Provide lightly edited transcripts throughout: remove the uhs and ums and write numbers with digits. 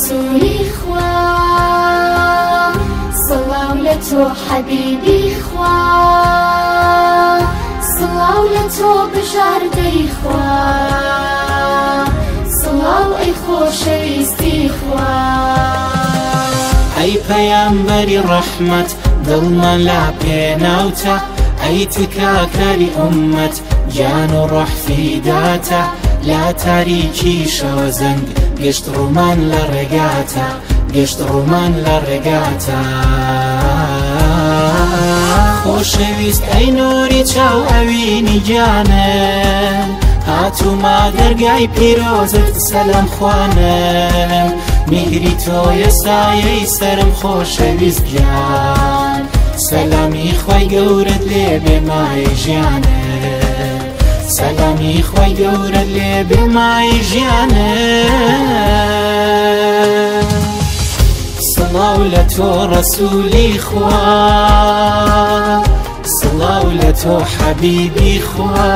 رسولی خوا سڵاو لە تۆ حەبیبی خوا سڵاو لە تۆ بژاردەی خوا سڵاو ئەی خۆشەویستی خوا ئەی پەیامبەری ڕەحمەت دڵمان لا پێناوتە ئەی تکاکەری ئومەت گیان و ڕۆح فیداتە لا تاریکی شەوە زەنگ گەشت ڕوومان لە ڕێگاتە گەشت ڕوومان لە ڕێگاتە خۆشەویست ئەی نوری چاو ئەوینی گیانم هاتووما دەرگای پیرۆزت سەلام خوانم میگری تۆیە سایەی سەرم خۆشەویست گیان سەلامی خوای گەورەت لێ بێ مای ژیانم سەلامی خوای گەورەت لێ بێ مای ژیانم سڵاو لە تۆ ڕەسولی خوا سڵاو لە تۆ حەبیبی خوا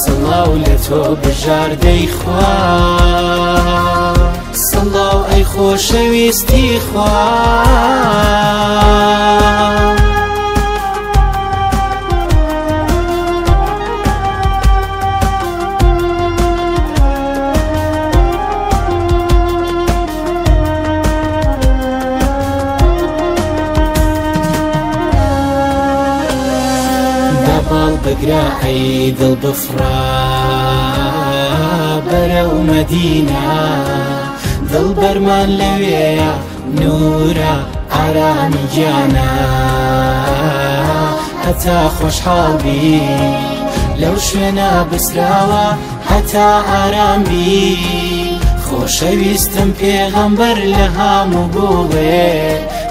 سڵاو لە تۆ بژاردەی خوا سڵاو ئەی خۆشەویستی خوا باڵ بگرا ئەی دڵ بفڕا بەرەو مەدینە دڵ بەرمان لەوێیە نورە ئارامی گیانە هەتا خۆشحاڵ بی لەو شوێنە بسراوە هەتا ئارام بی خۆشەویستم پێغەمبەر لە هەموو گوڵێ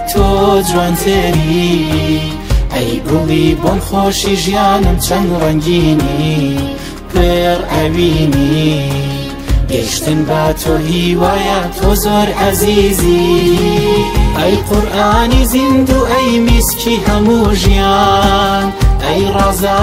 تۆ جوانتری ئەی گوڵی بۆم خۆشی ژیانم چەند ڕەنگینی پێڕ ئەوینی گەیشتن با تۆ هیوایە تۆ زۆر عەزیزی ئەی قورئانی زیند و ئەی میسکی هەموو ژیان ئەی ڕازا